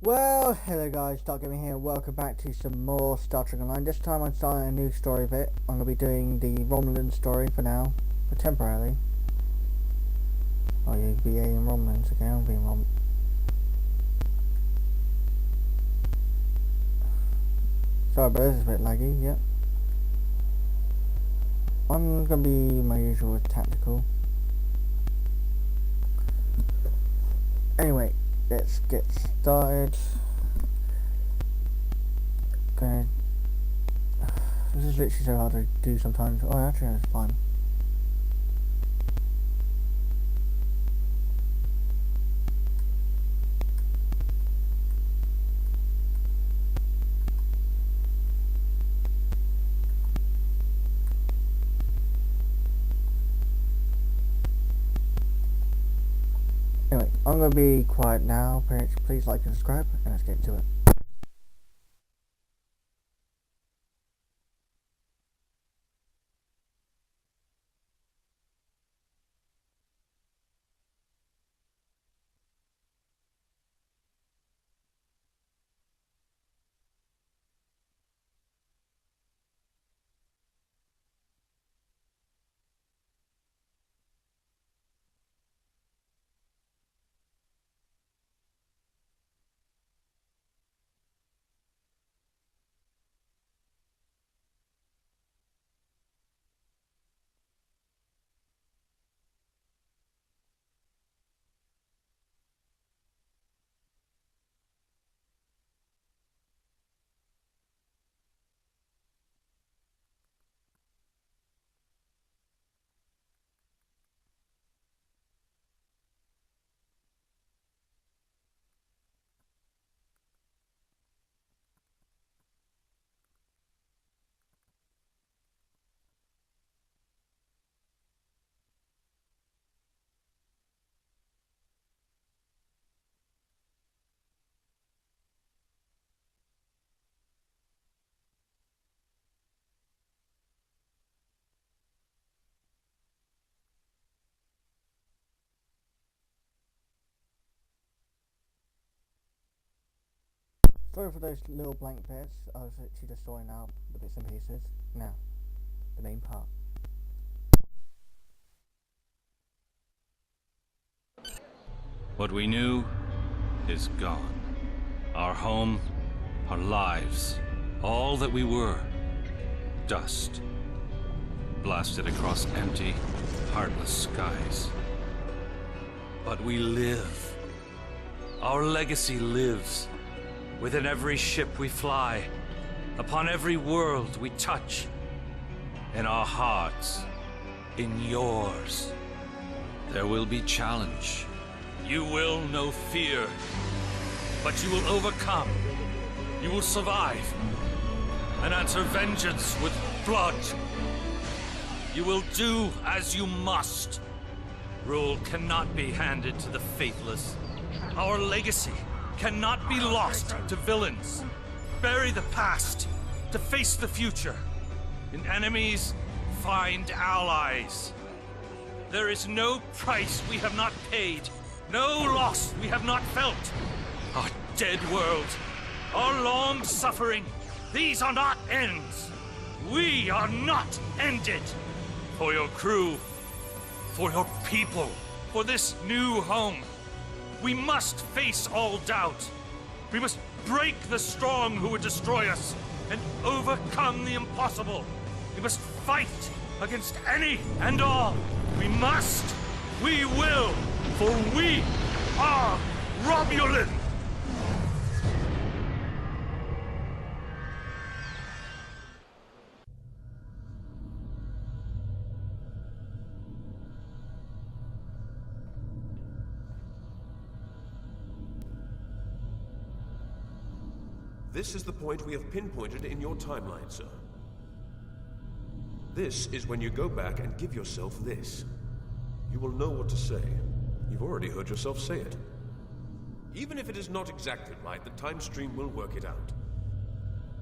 Well, hello guys, Dark Gaming here. Welcome back to some more Star Trek Online. This time I'm starting a new story bit. I'm going to be doing the Romulan story for now, for temporarily. Oh, you'd be alien Romulans again. I'll be Sorry, but this is a bit laggy. Yep. I'm going to be my usual tactical. Anyway, let's get started. This is literally so hard to do sometimes. Oh, actually, it's fine. Anyway, I'm going to be quiet now. Please like and subscribe, and let's get into it. Sorry for those little blank bits. I was actually just sorting out the bits and pieces. Now, the main part. What we knew is gone. Our home, our lives, all that we were. Dust. Blasted across empty, heartless skies. But we live. Our legacy lives. Within every ship we fly. Upon every world we touch. In our hearts. In yours. There will be challenge. You will know fear, but you will overcome. You will survive and answer vengeance with blood. You will do as you must. Rule cannot be handed to the faithless. Our legacy cannot be lost to villains. Bury the past to face the future. In enemies, find allies. There is no price we have not paid. No loss we have not felt. Our dead world, our long suffering, these are not ends. We are not ended. For your crew, for your people, for this new home, we must face all doubt. We must break the strong who would destroy us and overcome the impossible. We must fight against any and all. We must, we will, for we are Romulan! This is the point we have pinpointed in your timeline, sir. This is when you go back and give yourself this. You will know what to say. You've already heard yourself say it. Even if it is not exactly right, the time stream will work it out.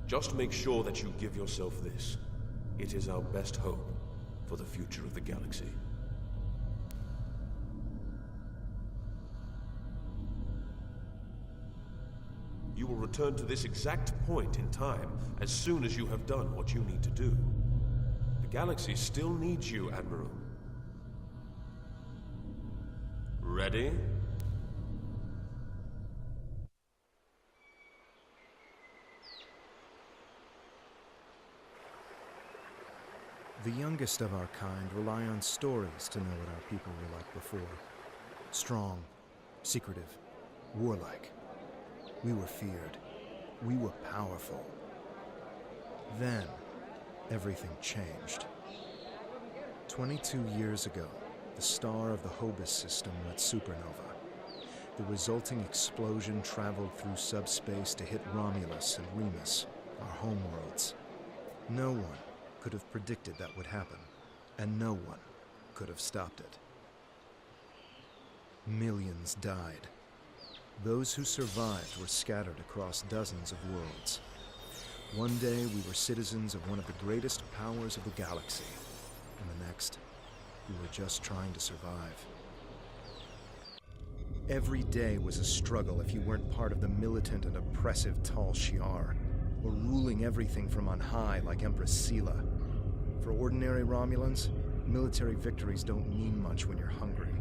Just make sure that you give yourself this. It is our best hope for the future of the galaxy. You will return to this exact point in time as soon as you have done what you need to do. The galaxy still needs you, Admiral. Ready? The youngest of our kind rely on stories to know what our people were like before. Strong, secretive, warlike. We were feared. We were powerful. Then, everything changed. 22 years ago, the star of the Hobus system went supernova. The resulting explosion traveled through subspace to hit Romulus and Remus, our homeworlds. No one could have predicted that would happen, and no one could have stopped it. Millions died. Those who survived were scattered across dozens of worlds. One day we were citizens of one of the greatest powers of the galaxy, and the next, we were just trying to survive. Every day was a struggle if you weren't part of the militant and oppressive Tal Shiar, or ruling everything from on high like Empress Sela. For ordinary Romulans, military victories don't mean much when you're hungry.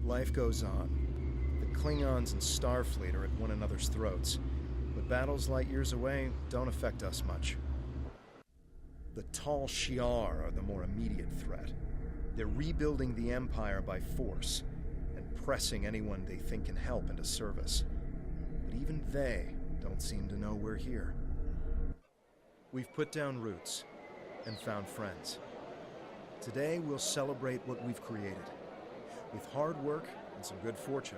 Life goes on. The Klingons and Starfleet are at one another's throats, but battles light years away don't affect us much. The Tal Shiar are the more immediate threat. They're rebuilding the Empire by force, and pressing anyone they think can help into service. But even they don't seem to know we're here. We've put down roots and found friends. Today we'll celebrate what we've created. With hard work and some good fortune,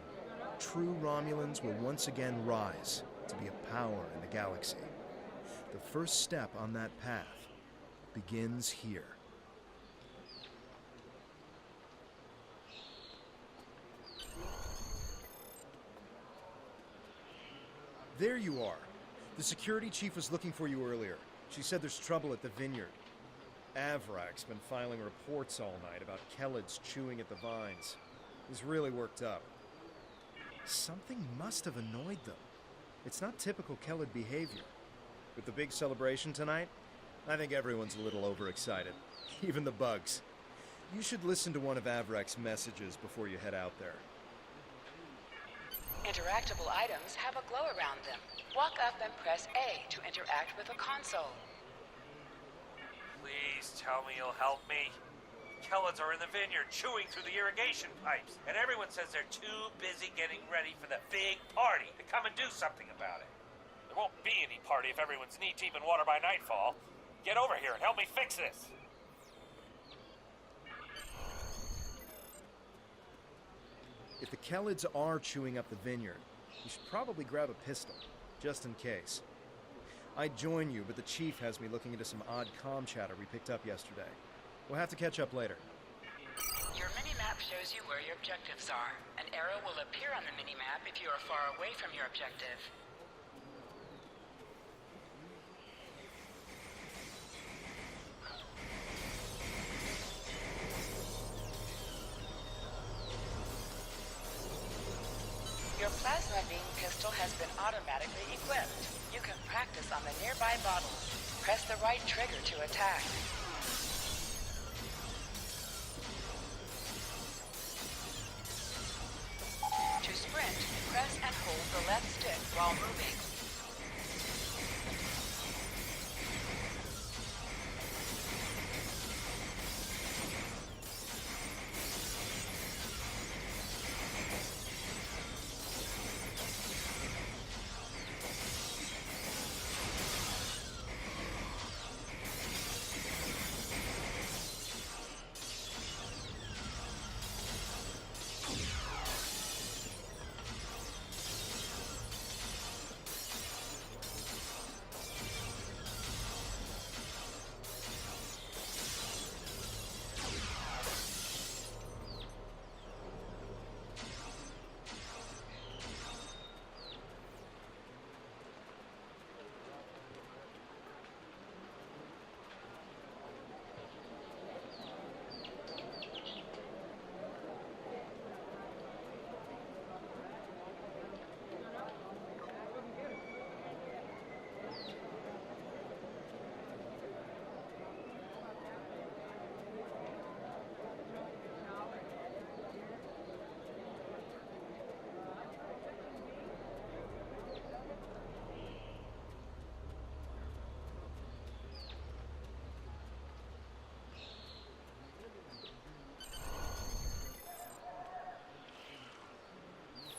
true Romulans will once again rise to be a power in the galaxy. The first step on that path begins here. There you are. The security chief was looking for you earlier. She said there's trouble at the vineyard. Avrak's been filing reports all night about Kellids chewing at the vines. He's really worked up. Something must have annoyed them. It's not typical Kellid behavior. With the big celebration tonight, I think everyone's a little overexcited. Even the bugs. You should listen to one of Avrak's messages before you head out there. Interactable items have a glow around them. Walk up and press A to interact with a console. Please tell me you'll help me. Kellids are in the vineyard chewing through the irrigation pipes, and everyone says they're too busy getting ready for the big party to come and do something about it. There won't be any party if everyone's knee-deep in water by nightfall. Get over here and help me fix this. If the Kellids are chewing up the vineyard, you should probably grab a pistol, just in case. I'd join you, but the chief has me looking into some odd comm chatter we picked up yesterday. We'll have to catch up later. Your mini-map shows you where your objectives are. An arrow will appear on the mini-map if you are far away from your objective. Your plasma beam pistol has been automatically equipped. You can practice on the nearby bottles. Press the right trigger to attack. To sprint, press and hold the left stick while moving.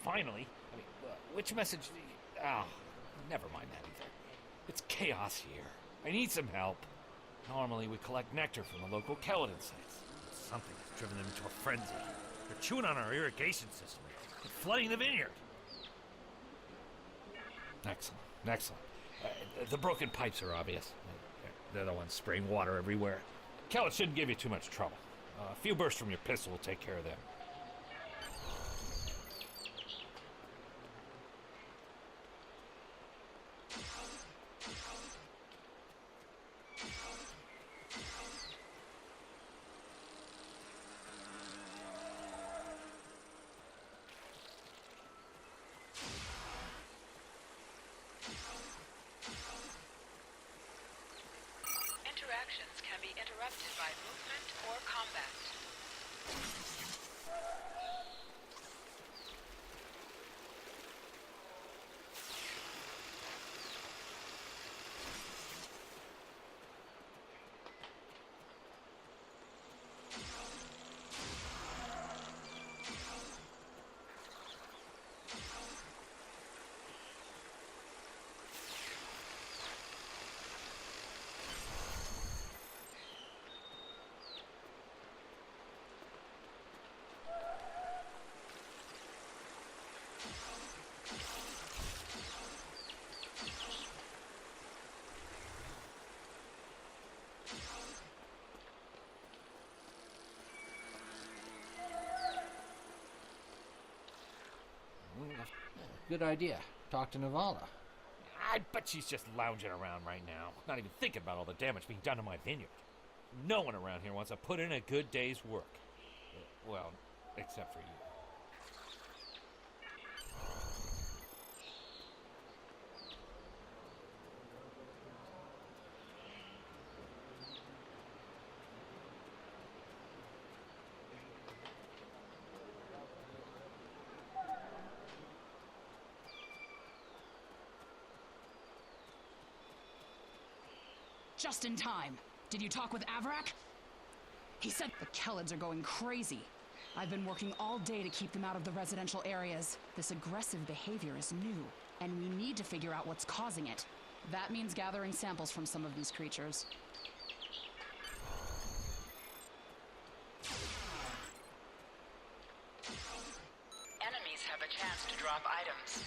finally. I mean, which message... Oh, never mind that either. It's chaos here. I need some help. Normally we collect nectar from the local Keladin sites. Something has driven them into a frenzy. They're chewing on our irrigation system and flooding the vineyard. Excellent, excellent. The broken pipes are obvious. They're the ones spraying water everywhere. Kellet shouldn't give you too much trouble. A few bursts from your pistol will take care of them. Interactions can be interrupted by movement or combat. Good idea. Talk to Navala. I bet she's just lounging around right now, not even thinking about all the damage being done to my vineyard. No one around here wants to put in a good day's work. Well, except for you. Just in time. Did you talk with Avrak? He said the Kelids are going crazy. I've been working all day to keep them out of the residential areas. This aggressive behavior is new, and we need to figure out what's causing it. That means gathering samples from some of these creatures. Enemies have a chance to drop items.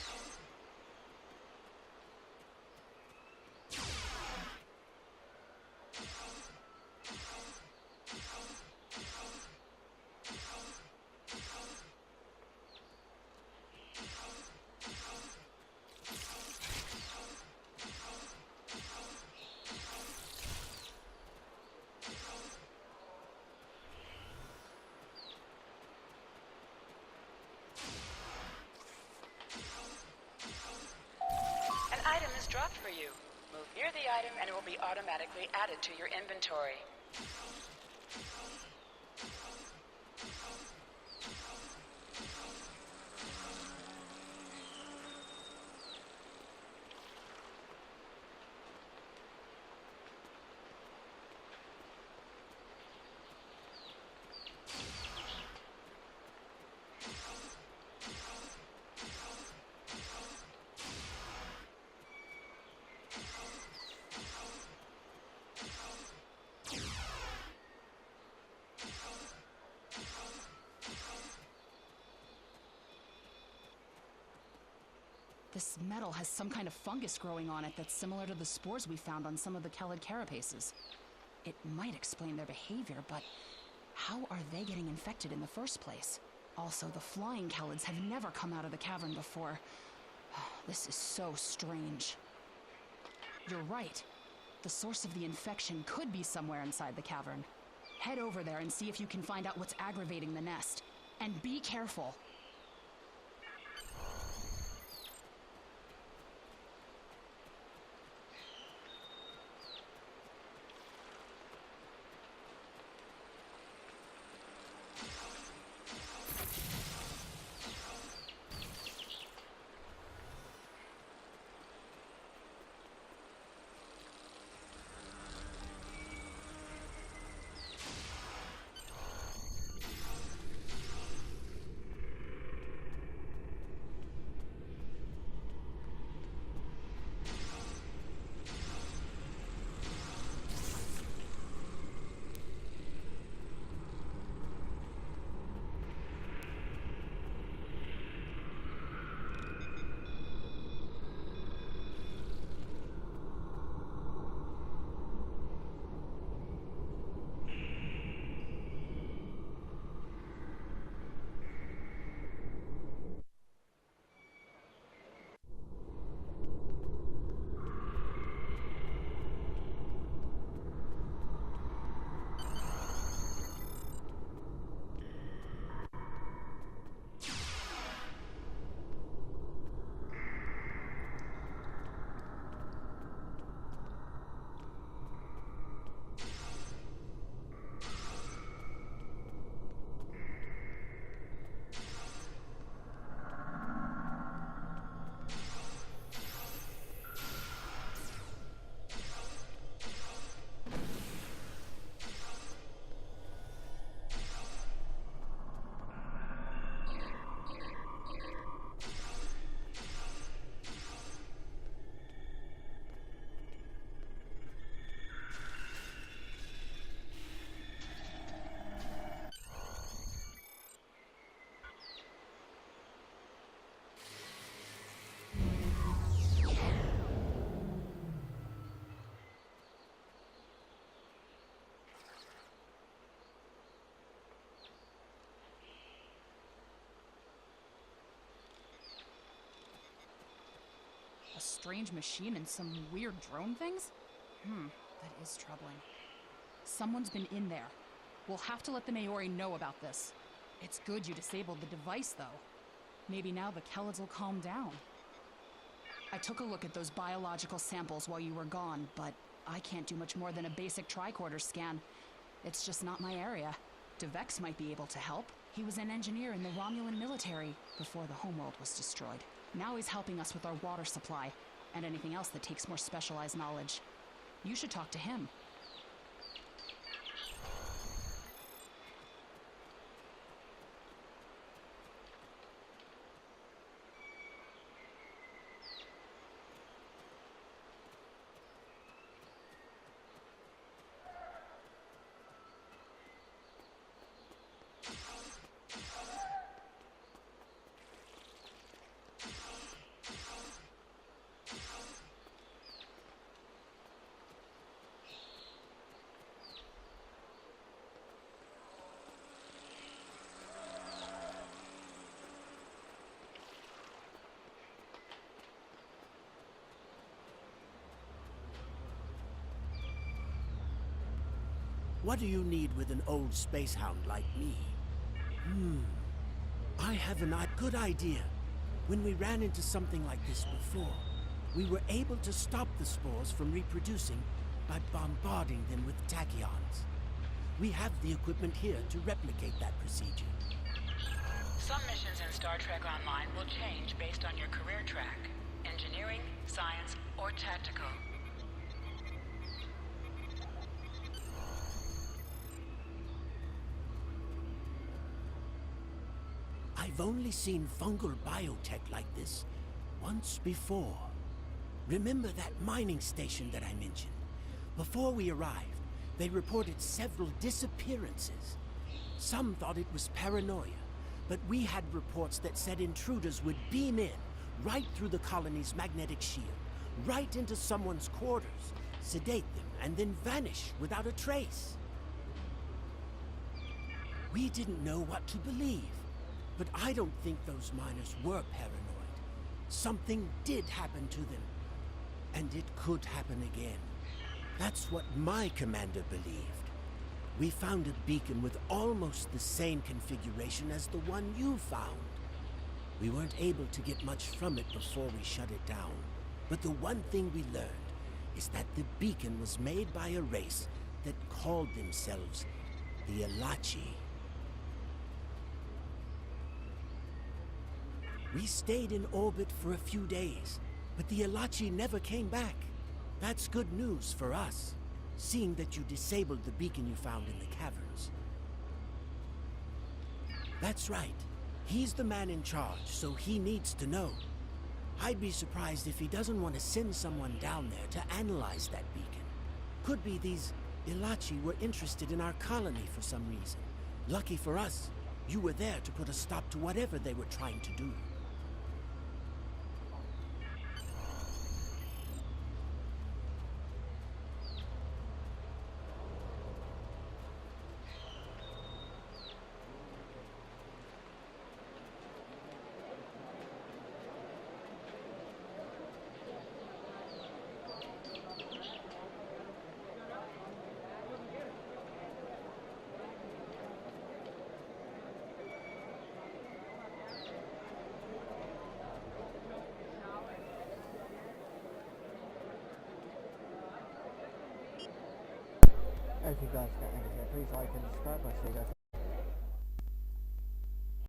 An item is dropped for you. Move near the item and it will be automatically added to your inventory. This metal has some kind of fungus growing on it that's similar to the spores we found on some of the Kelid carapaces. It might explain their behavior, but how are they getting infected in the first place? Also, the flying Kelids have never come out of the cavern before. This is so strange. You're right. The source of the infection could be somewhere inside the cavern. Head over there and see if you can find out what's aggravating the nest. And be careful. A strange machine and some weird drone things? That is troubling. Someone's been in there. We'll have to let the Maori know about this. It's good you disabled the device, though. Maybe now the Kellids will calm down. I took a look at those biological samples while you were gone, but I can't do much more than a basic tricorder scan. It's just not my area. DeVex might be able to help. He was an engineer in the Romulan military before the homeworld was destroyed. Now he's helping us with our water supply and anything else that takes more specialized knowledge. You should talk to him. What do you need with an old space hound like me? I have a good idea. When we ran into something like this before, we were able to stop the spores from reproducing by bombarding them with tachyons. We have the equipment here to replicate that procedure. Some missions in Star Trek Online will change based on your career track. Engineering, science, or tactical. I've only seen fungal biotech like this once before. Remember that mining station that I mentioned? Before we arrived, they reported several disappearances. Some thought it was paranoia, but we had reports that said intruders would beam in right through the colony's magnetic shield, right into someone's quarters, sedate them, and then vanish without a trace. We didn't know what to believe. But I don't think those miners were paranoid. Something did happen to them. And it could happen again. That's what my commander believed. We found a beacon with almost the same configuration as the one you found. We weren't able to get much from it before we shut it down. But the one thing we learned is that the beacon was made by a race that called themselves the Elachi. We stayed in orbit for a few days, but the Elachi never came back. That's good news for us, seeing that you disabled the beacon you found in the caverns. That's right. He's the man in charge, so he needs to know. I'd be surprised if he doesn't want to send someone down there to analyze that beacon. Could be these Elachi were interested in our colony for some reason. Lucky for us, you were there to put a stop to whatever they were trying to do. If you guys got anything, please like and subscribe. I'll see you guys.